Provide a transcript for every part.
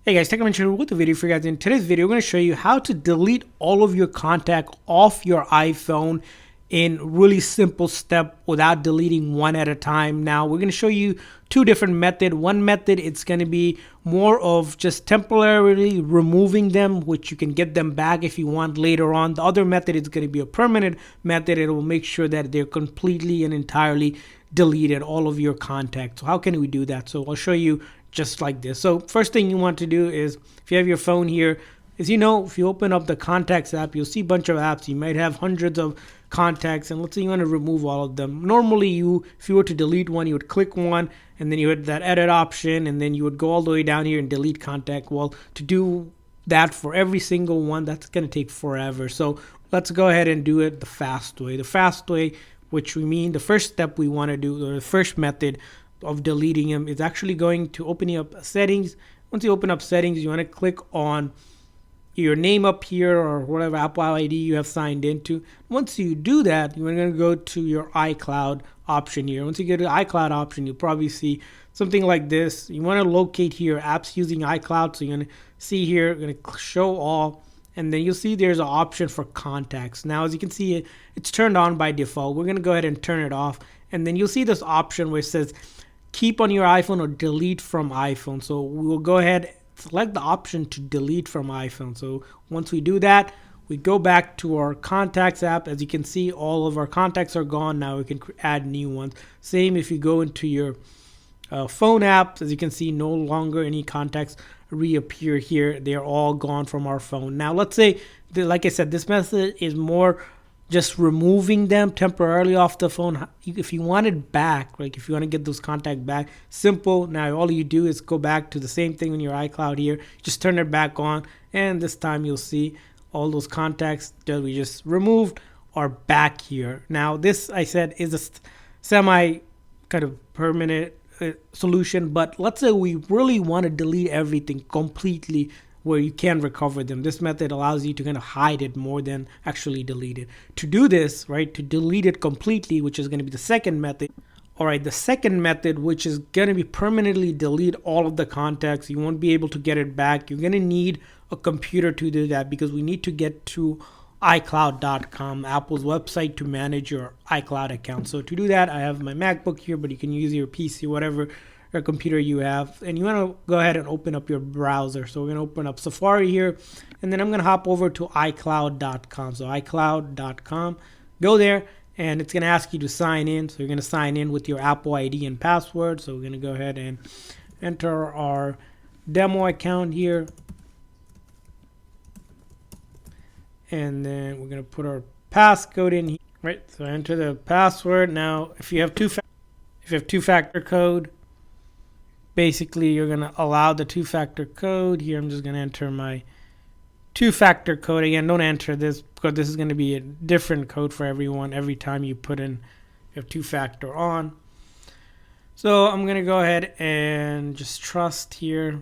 Hey guys, Tech Mentor with the video for you guys. In today's video, we're going to show you how to delete all of your contact off your iPhone in really simple step without deleting one at a time. Now, we're going to show you two different methods. One method, it's going to be more of just temporarily removing them, which you can get them back if you want later on. The other method is going to be a permanent method. It will make sure that they're completely and entirely deleted, all of your contacts. So how can we do that? So I'll show you just like this. So first thing you want to do is, if you have your phone here, as you know, if you open up the contacts app, you'll see a bunch of apps. You might have hundreds of contacts, and let's say you want to remove all of them. Normally, if you were to delete one, you would click one, and then you hit that edit option, and then you would go all the way down here and delete contact. Well, to do that for every single one, that's going to take forever. So let's go ahead and do it the fast way. The fast way, which we mean the first step we want to do, or the first method of deleting them, is actually going to opening up settings. Once you open up settings, you want to click on your name up here or whatever Apple ID you have signed into. Once you do that, you're going to go to your iCloud option here. Once you get to the iCloud option, you'll probably see something like this. You want to locate here apps using iCloud. So you're going to see here, you're going to show all, and then you'll see there's an option for contacts. Now, as you can see, it's turned on by default. We're going to go ahead and turn it off, and then you'll see this option where it says keep on your iPhone or delete from iPhone. So we'll go ahead, select the option to delete from iPhone. So once we do that, we go back to our contacts app. As you can see, all of our contacts are gone. Now we can add new ones. Same if you go into your phone app. As you can see, no longer any contacts reappear here. They are all gone from our phone. Now let's say, like I said, this method is more just removing them temporarily off the phone. If you want it back, like if you want to get those contacts back, simple. Now all you do is go back to the same thing in your iCloud here, just turn it back on, and this time you'll see all those contacts that we just removed are back here. Now this, I said, is a semi kind of permanent solution, but let's say we really want to delete everything completely where you can recover them. This method allows you to kind of hide it more than actually delete it. To do this, right, to delete it completely, which is going to be the second method. All right, the second method, which is going to be permanently delete all of the contacts. You won't be able to get it back. You're going to need a computer to do that, because we need to get to iCloud.com, Apple's website, to manage your iCloud account. So to do that, I have my MacBook here, but you can use your PC, whatever or computer you have, and you want to go ahead and open up your browser. So we're going to open up Safari here, and then I'm going to hop over to iCloud.com. So iCloud.com, go there, and it's going to ask you to sign in. So you're going to sign in with your Apple ID and password. So we're going to go ahead and enter our demo account here, and then we're going to put our passcode in here. Right, so enter the password. Now, if you have two-factor code, basically, you're going to allow the two-factor code. Here, I'm just going to enter my two-factor code. Again, don't enter this, because this is going to be a different code for everyone every time you put in your two-factor on. So I'm going to go ahead and just trust here.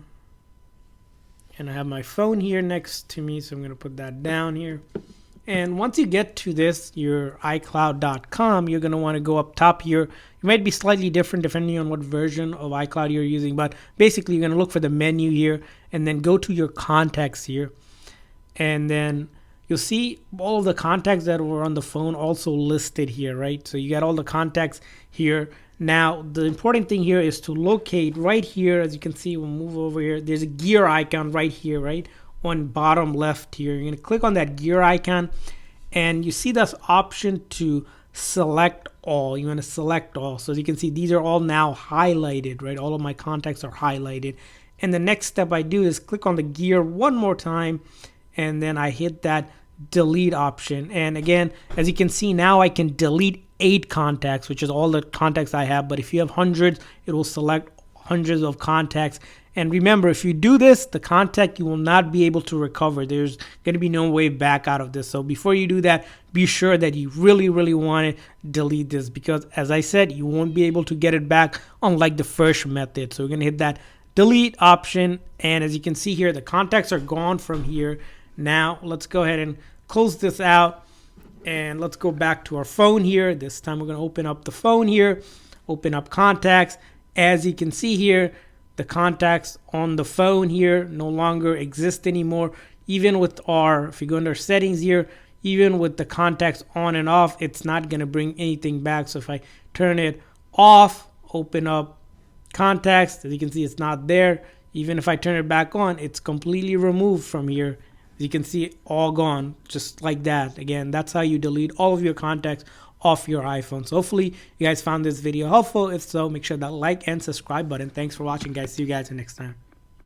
And I have my phone here next to me, so I'm going to put that down here. And once you get to this, your iCloud.com, you're going to want to go up top here. It might be slightly different depending on what version of iCloud you're using, but basically you're going to look for the menu here and then go to your contacts here. And then you'll see all of the contacts that were on the phone also listed here, right? So you got all the contacts here. Now, the important thing here is to locate right here. As you can see, we'll move over here. There's a gear icon right here, right? On bottom left here, you're going to click on that gear icon, and you see this option to select all. You want to select all. So as you can see, these are all now highlighted, right? All of my contacts are highlighted. And the next step I do is click on the gear one more time, and then I hit that delete option. And again, as you can see, now I can delete 8 contacts, which is all the contacts I have. But if you have hundreds, it will select hundreds of contacts. And remember, if you do this, the contact you will not be able to recover. There's going to be no way back out of this. So before you do that, be sure that you really, really want to delete this, because as I said, you won't be able to get it back, unlike the first method. So we're going to hit that delete option. And as you can see here, the contacts are gone from here. Now let's go ahead and close this out. And let's go back to our phone here. This time we're going to open up the phone here, open up contacts. As you can see here, the contacts on the phone here no longer exist anymore. Even with our, if you go under settings here, even with the contacts on and off, it's not going to bring anything back. So if I turn it off, open up contacts, as you can see, it's not there. Even if I turn it back on, it's completely removed from here. As you can see, all gone, just like that. Again, that's how you delete all of your contacts off your iPhone. So hopefully you guys found this video helpful. If so, make sure that like and subscribe button. Thanks for watching, guys. See you guys next time.